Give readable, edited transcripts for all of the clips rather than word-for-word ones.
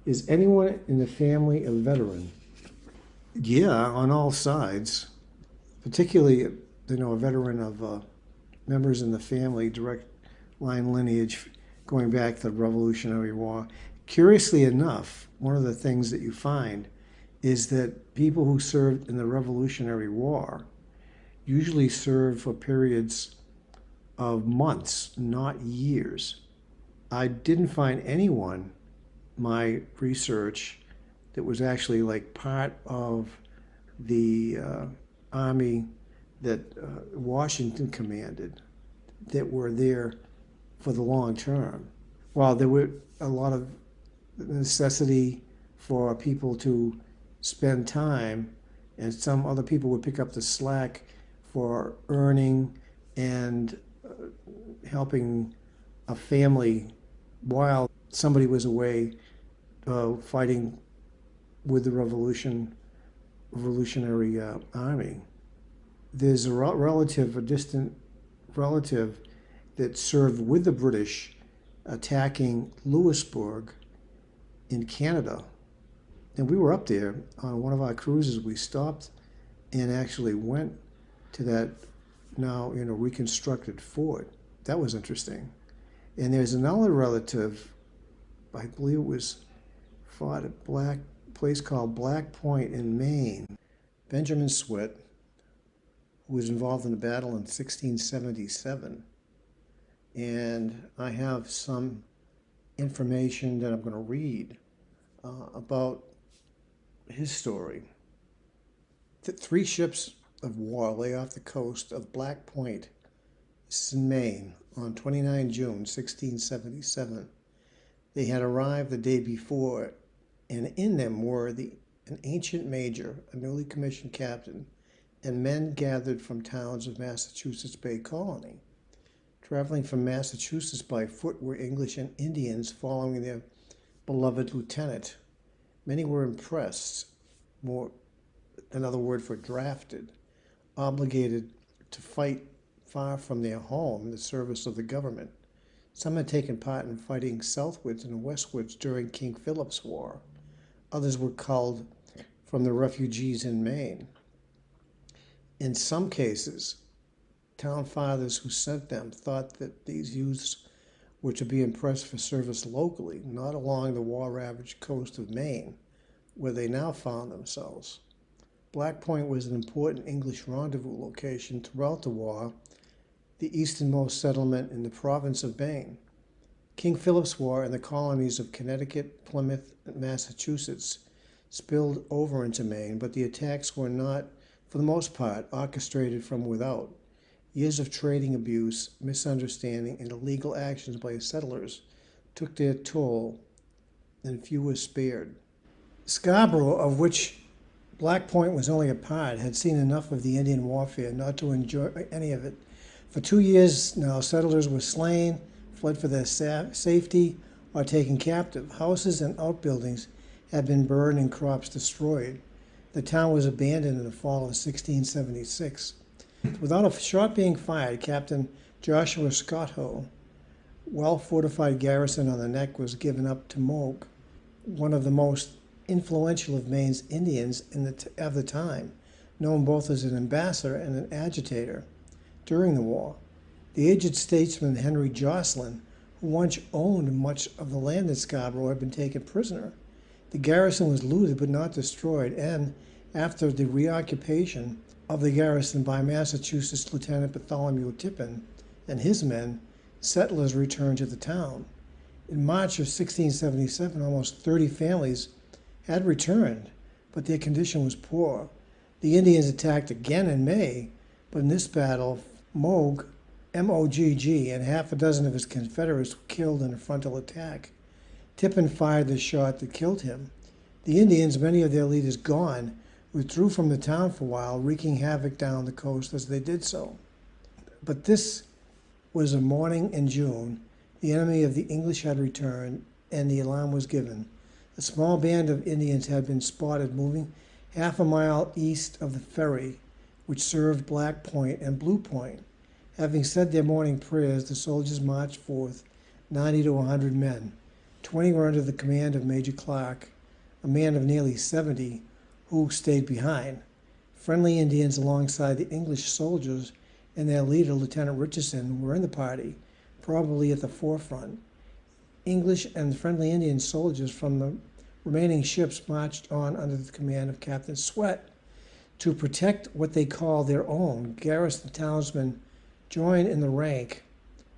Is anyone in the family a veteran? Yeah, on all sides, particularly, a veteran of members in the family, direct line lineage going back to the Revolutionary War. Curiously enough, one of the things that you find is that people who served in the Revolutionary War usually served for periods of months, not years. I didn't find anyone, my research, that was actually like part of the army that Washington commanded that were there for the long term. While there were a lot of necessity for people to spend time, and some other people would pick up the slack for earning and helping a family while somebody was away fighting with the revolutionary army. There's a distant relative that served with the British attacking Louisbourg in Canada. And we were up there on one of our cruises. We stopped and actually went to that now reconstructed fort. That was interesting. And there's another relative, I believe it was fought at a place called Black Point in Maine. Benjamin Swett, who was involved in the battle in 1677. And I have some information that I'm going to read about his story. Three ships of war lay off the coast of Black Point, this is in Maine, on 29 June 1677. They had arrived the day before, and in them were an ancient major, a newly commissioned captain, and men gathered from towns of Massachusetts Bay Colony. Traveling from Massachusetts by foot were English and Indians following their beloved lieutenant. Many were impressed, another word for drafted, obligated to fight far from their home in the service of the government. Some had taken part in fighting southwards and westwards during King Philip's War. Others were culled from the refugees in Maine. In some cases, town fathers who sent them thought that these youths were to be impressed for service locally, not along the war-ravaged coast of Maine, where they now found themselves. Black Point was an important English rendezvous location throughout the war, the easternmost settlement in the province of Maine. King Philip's War and the colonies of Connecticut, Plymouth, and Massachusetts spilled over into Maine, but the attacks were not, for the most part, orchestrated from without. Years of trading abuse, misunderstanding, and illegal actions by settlers took their toll, and few were spared. Scarborough, of which Black Point was only a part, had seen enough of the Indian warfare not to enjoy any of it. For 2 years now, settlers were slain, fled for their safety, or taken captive. Houses and outbuildings had been burned and crops destroyed. The town was abandoned in the fall of 1676. Without a shot being fired, Captain Joshua Scotthoe, well-fortified garrison on the Neck, was given up to Moog, one of the most influential of Maine's Indians of the time, known both as an ambassador and an agitator during the war. The aged statesman Henry Jocelyn, who once owned much of the land in Scarborough, had been taken prisoner. The garrison was looted but not destroyed, and after the reoccupation of the garrison by Massachusetts Lieutenant Bartholomew Tippin and his men, settlers returned to the town. In March of 1677, almost 30 families had returned, but their condition was poor. The Indians attacked again in May, but in this battle, Moog, M-O-G-G, and half a dozen of his Confederates were killed in a frontal attack. Tippin fired the shot that killed him. The Indians, many of their leaders gone, withdrew from the town for a while, wreaking havoc down the coast as they did so. But this was a morning in June. The enemy of the English had returned, and the alarm was given. A small band of Indians had been spotted moving half a mile east of the ferry, which served Black Point and Blue Point. Having said their morning prayers, the soldiers marched forth, 90 to 100 men. 20 were under the command of Major Clark, a man of nearly 70, who stayed behind. Friendly Indians alongside the English soldiers and their leader, Lieutenant Richardson, were in the party, probably at the forefront. English and friendly Indian soldiers from the remaining ships marched on under the command of Captain Swett to protect what they called their own. Garrison townsmen joined in the rank,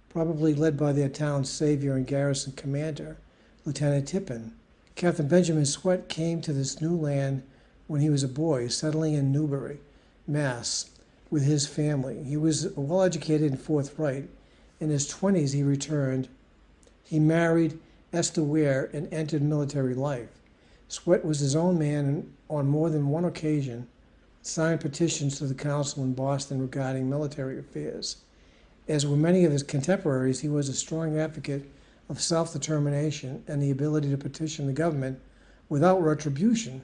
probably led by their town's savior and garrison commander, Lieutenant Tippin. Captain Benjamin Swett came to this new land when he was a boy, settling in Newbury, Mass, with his family. He was well-educated and forthright. In his 20s, he returned. He married Esther Ware and entered military life. Swett was his own man and on more than one occasion signed petitions to the council in Boston regarding military affairs. As were many of his contemporaries, he was a strong advocate of self-determination and the ability to petition the government without retribution.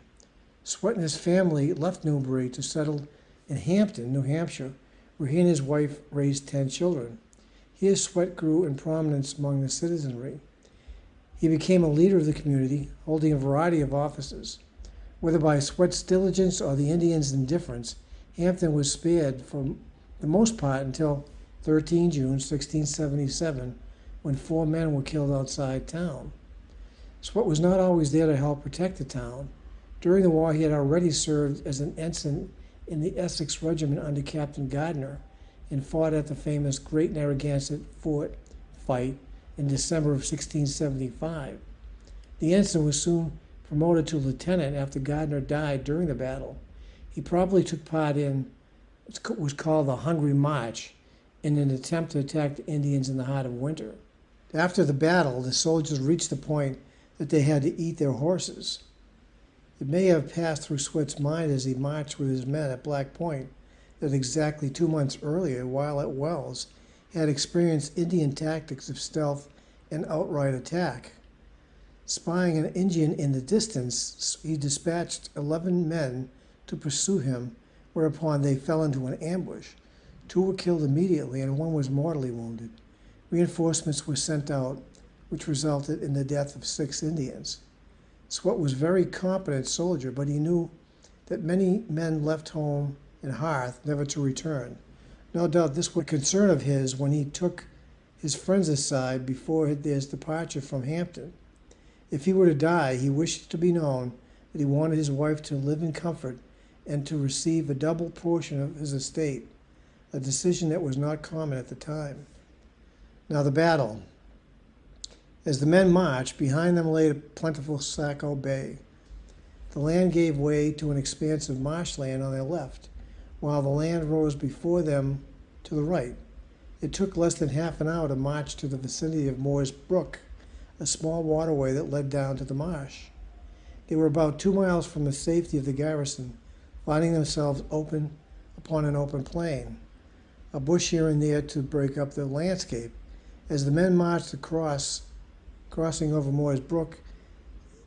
Swett and his family left Newbury to settle in Hampton, New Hampshire, where he and his wife raised 10 children. Here, Swett grew in prominence among the citizenry. He became a leader of the community, holding a variety of offices. Whether by Swett's diligence or the Indians' indifference, Hampton was spared for the most part until 13 June 1677, when 4 men were killed outside town. Swett was not always there to help protect the town. During the war, he had already served as an ensign in the Essex Regiment under Captain Gardner and fought at the famous Great Narragansett Fort fight in December of 1675. The ensign was soon promoted to lieutenant after Gardner died during the battle. He probably took part in what was called the Hungry March in an attempt to attack the Indians in the heart of winter. After the battle, the soldiers reached the point that they had to eat their horses. It may have passed through Swett's mind as he marched with his men at Black Point that exactly 2 months earlier, while at Wells, he had experienced Indian tactics of stealth and outright attack. Spying an Indian in the distance, he dispatched 11 men to pursue him, whereupon they fell into an ambush. 2 were killed immediately and 1 was mortally wounded. Reinforcements were sent out, which resulted in the death of 6 Indians. Swett was a very competent soldier, but he knew that many men left home and hearth never to return. No doubt this was a concern of his when he took his friends aside before his departure from Hampton. If he were to die, he wished it to be known that he wanted his wife to live in comfort and to receive a double portion of his estate, a decision that was not common at the time. Now the battle. As the men marched, behind them lay a plentiful Saco Bay. The land gave way to an expanse of marshland on their left, while the land rose before them to the right. It took less than half an hour to march to the vicinity of Moore's Brook, a small waterway that led down to the marsh. They were about 2 miles from the safety of the garrison, finding themselves upon an open plain, a bush here and there to break up the landscape. As the men marched across, crossing over Moore's Brook,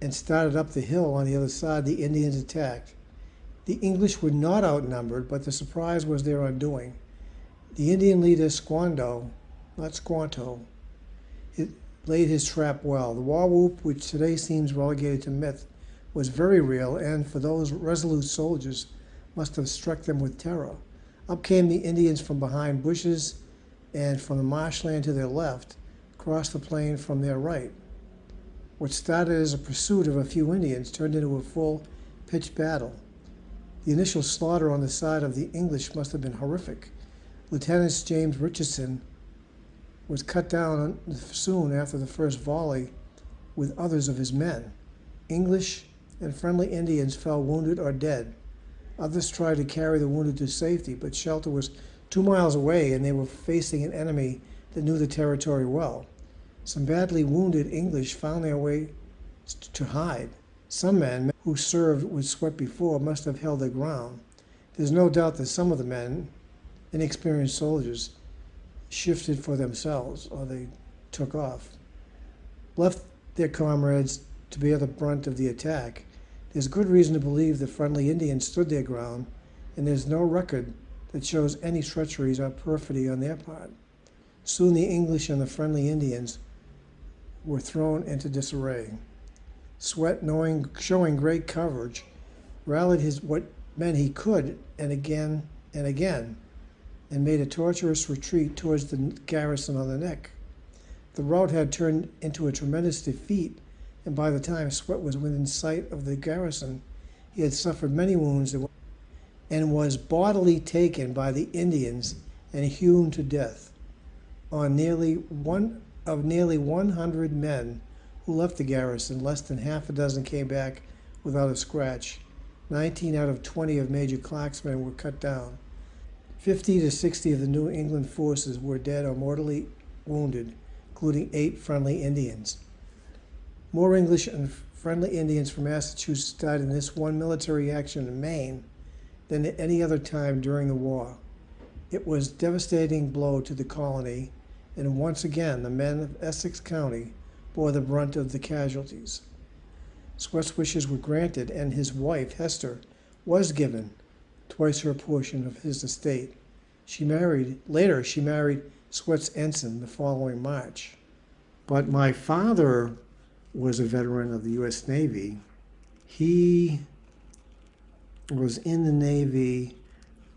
and started up the hill on the other side, the Indians attacked. The English were not outnumbered, but the surprise was their undoing. The Indian leader Squanto, laid his trap well. The war whoop, which today seems relegated to myth, was very real, and for those resolute soldiers, must have struck them with terror. Up came the Indians from behind bushes, and from the marshland to their left, crossed the plain from their right. What started as a pursuit of a few Indians turned into a full-pitched battle. The initial slaughter on the side of the English must have been horrific. Lieutenant James Richardson was cut down soon after the first volley with others of his men. English and friendly Indians fell wounded or dead. Others tried to carry the wounded to safety, but shelter was 2 miles away and they were facing an enemy that knew the territory well. Some badly wounded English found their way to hide. Some men who served with Swett before must have held their ground. There's no doubt that some of the men, inexperienced soldiers, shifted for themselves, or they took off, left their comrades to bear the brunt of the attack. There's good reason to believe the friendly Indians stood their ground, and there's no record that shows any treacheries or perfidy on their part. Soon the English and the friendly Indians were thrown into disarray. Sweat, showing great courage, rallied what men he could and again, and made a tortuous retreat towards the garrison on the neck. The rout had turned into a tremendous defeat, and by the time Sweat was within sight of the garrison, he had suffered many wounds and was bodily taken by the Indians and hewn to death. On nearly 100 men who left the garrison, less than half a dozen came back without a scratch. 19 out of 20 of Major Clark's men were cut down. 50 to 60 of the New England forces were dead or mortally wounded, including 8 friendly Indians. More English and friendly Indians from Massachusetts died in this one military action in Maine than at any other time during the war. It was a devastating blow to the colony, and once again the men of Essex County bore the brunt of the casualties. Sweat's wishes were granted, and his wife, Hester, was given twice her portion of his estate. Later she married Sweat's ensign the following March. But my father was a veteran of the U.S. Navy. He was in the Navy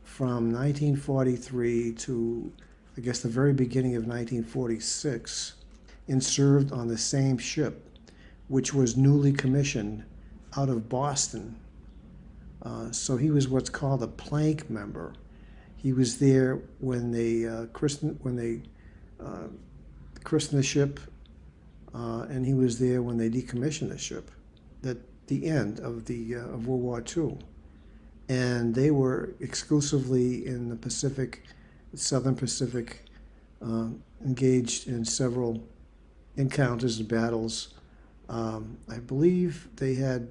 from 1943 to, I guess, the very beginning of 1946, and served on the same ship, which was newly commissioned out of Boston. So he was what's called a plank member. He was there when they christened the ship, and he was there when they decommissioned the ship at the end of World War II. And they were exclusively in the Pacific, Southern Pacific, engaged in several encounters and battles. I believe the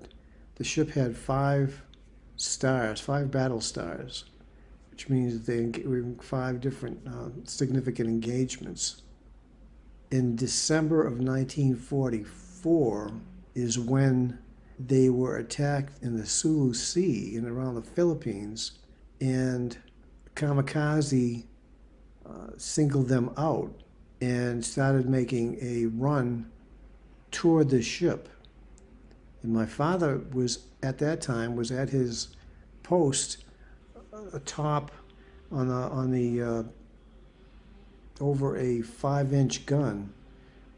ship had 5 battle stars, which means they were in 5 different significant engagements. In December of 1944 is when they were attacked in the Sulu Sea and around the Philippines, and kamikaze singled them out and started making a run toward the ship. And my father was at his post atop on the over a 5-inch gun.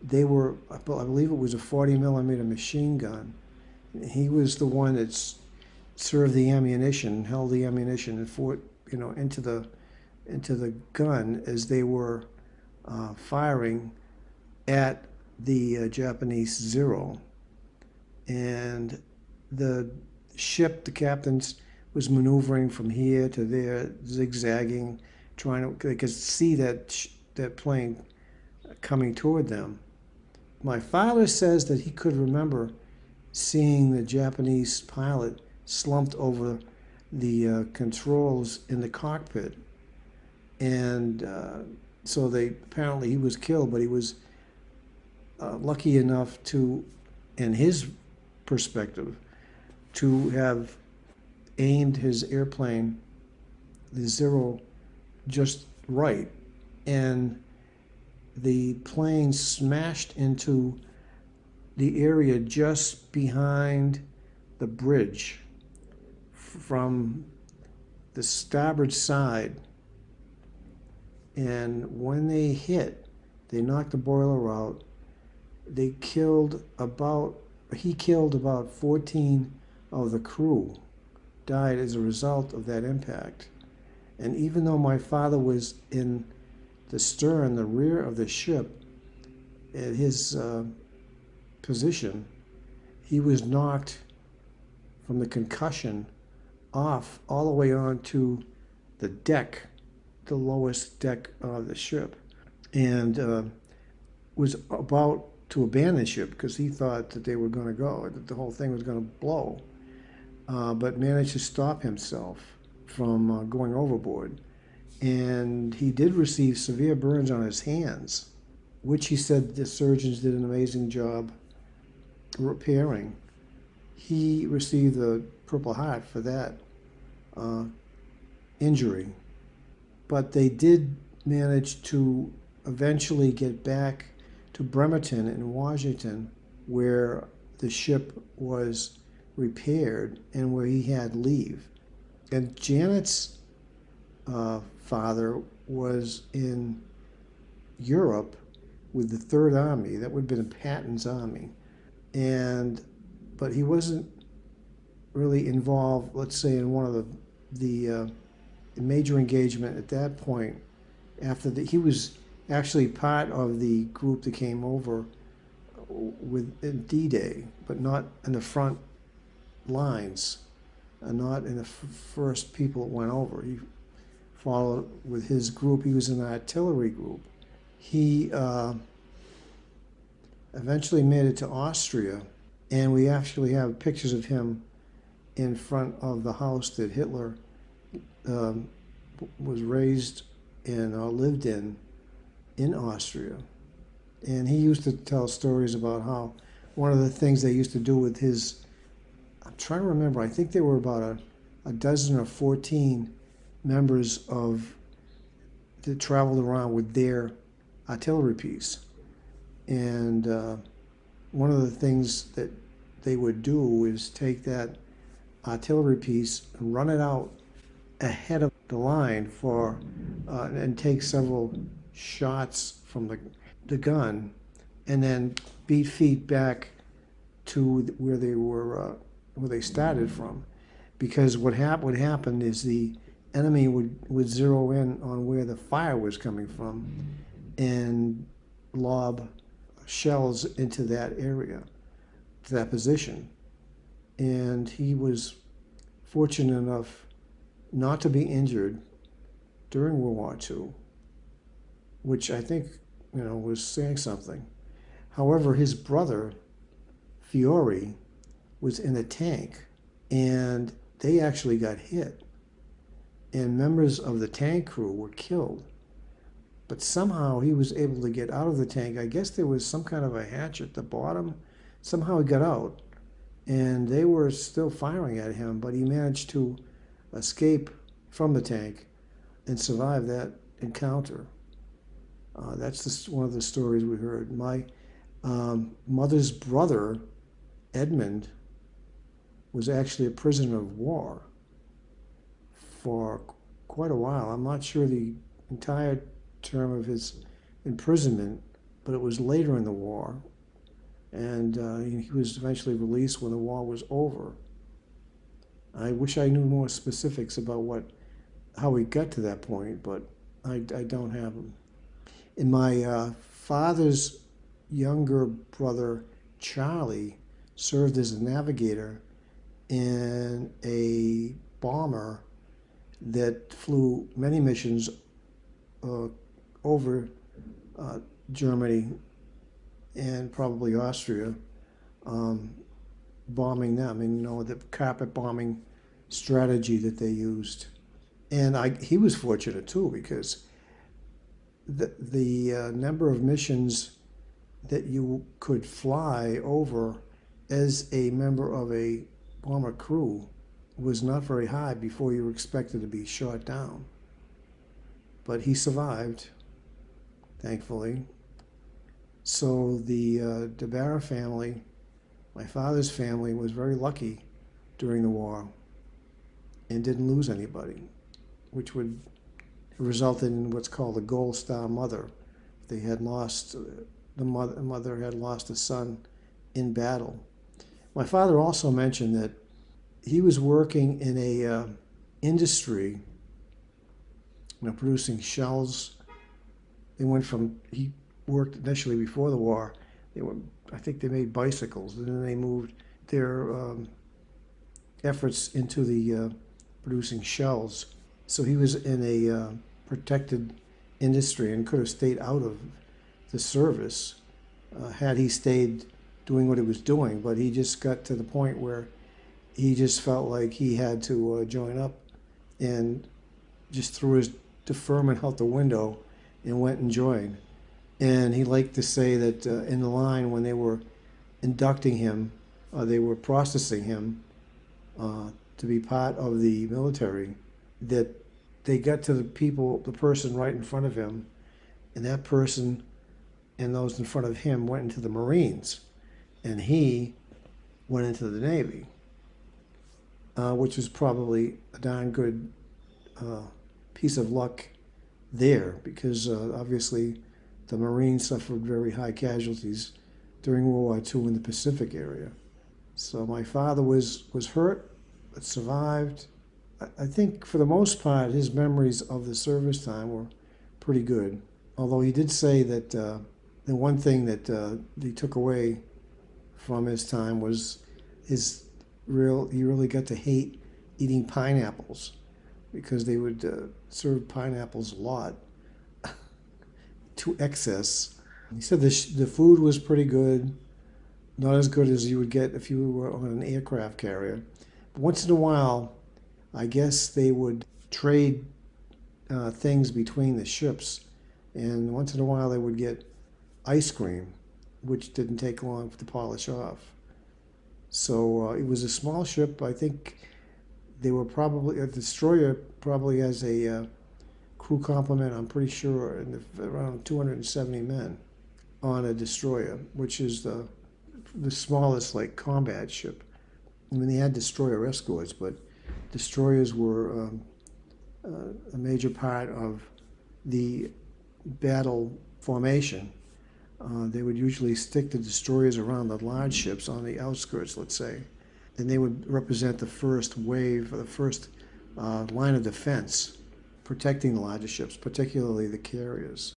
They were, I believe it was a 40 millimeter machine gun. He was the one that served the ammunition, held the ammunition, and into the gun as they were firing at the Japanese Zero. And the ship, the captain was maneuvering from here to there, zigzagging, they could see that plane coming toward them. My father says that he could remember seeing the Japanese pilot slumped over the controls in the cockpit. And so apparently he was killed, but he was lucky enough to, in his perspective, to have aimed his airplane, the Zero, just right. And the plane smashed into the area just behind the bridge from the starboard side. And when they hit, they knocked the boiler out. He killed about 14 of the crew, died as a result of that impact. And even though my father was in the stern, the rear of the ship, at his position, he was knocked from the concussion off all the way onto the deck, the lowest deck of the ship, and was about to abandon ship because he thought that they were going to go, that the whole thing was going to blow, but managed to stop himself from going overboard. And he did receive severe burns on his hands, which he said the surgeons did an amazing job repairing. He received the Purple Heart for that injury, but they did manage to eventually get back to Bremerton in Washington, where the ship was repaired and where he had leave. And Janet's father was in Europe with the Third Army. That would have been Patton's army. But he wasn't really involved, let's say, in one of the major engagement at that point. He was actually part of the group that came over with D-Day, but not in the front lines, not in the first people that went over. He followed with his group. He was in the artillery group. He eventually made it to Austria, and we actually have pictures of him in front of the house that Hitler was raised in or lived in Austria. And he used to tell stories about how one of the things they used to do with his, I'm trying to remember, I think there were about a dozen or 14 members that traveled around with their artillery piece. And one of the things that they would do is take that artillery piece and run it out ahead of the line and take several shots from the gun, and then beat feet back to where they started from, because what would happen is the enemy would zero in on where the fire was coming from and lob shells into that area, to that position. And he was fortunate enough not to be injured during World War II, which I think, was saying something. However, his brother, Fiore, was in a tank, and they actually got hit, and members of the tank crew were killed. But somehow he was able to get out of the tank. I guess there was some kind of a hatch at the bottom. Somehow he got out, and they were still firing at him, but he managed to escape from the tank and survive that encounter. That's one of the stories we heard. My mother's brother, Edmund, was actually a prisoner of war for quite a while. I'm not sure the entire term of his imprisonment, but it was later in the war. And he was eventually released when the war was over. I wish I knew more specifics about how he got to that point, but I don't have them. And my father's younger brother, Charlie, served as a navigator in a bomber that flew many missions over Germany and probably Austria, bombing them, and the carpet bombing strategy that they used. And he was fortunate too, because the number of missions that you could fly over as a member of a bomber crew was not very high before you were expected to be shot down. But he survived, thankfully. So the DeBarra family, my father's family, was very lucky during the war and didn't lose anybody, which would have resulted in what's called a Gold Star mother. They had lost, the mother had lost a son in battle. My father also mentioned that he was working in a industry, producing shells. He worked initially before the war. I think they made bicycles, and then they moved their efforts into the producing shells. So he was in a protected industry and could have stayed out of the service had he stayed doing what he was doing. But he just got to the point where he just felt like he had to join up, and just threw his deferment out the window and went and joined. And he liked to say that in the line, when they were inducting him, they were processing him to be part of the military, that they got to the person right in front of him, and that person and those in front of him went into the Marines, and he went into the Navy, which was probably a darn good piece of luck there, because obviously the Marines suffered very high casualties during World War II in the Pacific area. So my father was hurt, but survived. I think for the most part, his memories of the service time were pretty good. Although he did say that the one thing that he took away from his time was his he really got to hate eating pineapples, because they would serve pineapples a lot to excess. He said the food was pretty good, not as good as you would get if you were on an aircraft carrier. But once in a while, I guess they would trade things between the ships, and once in a while they would get ice cream, which didn't take long to polish off. So it was a small ship. I think they were probably a destroyer probably has a crew complement. I'm pretty sure around 270 men on a destroyer, which is the smallest like combat ship. I mean, they had destroyer escorts, but destroyers were a major part of the battle formation. They would usually stick the destroyers around the large ships on the outskirts, let's say. And they would represent the first wave, or the first line of defense, protecting the larger ships, particularly the carriers.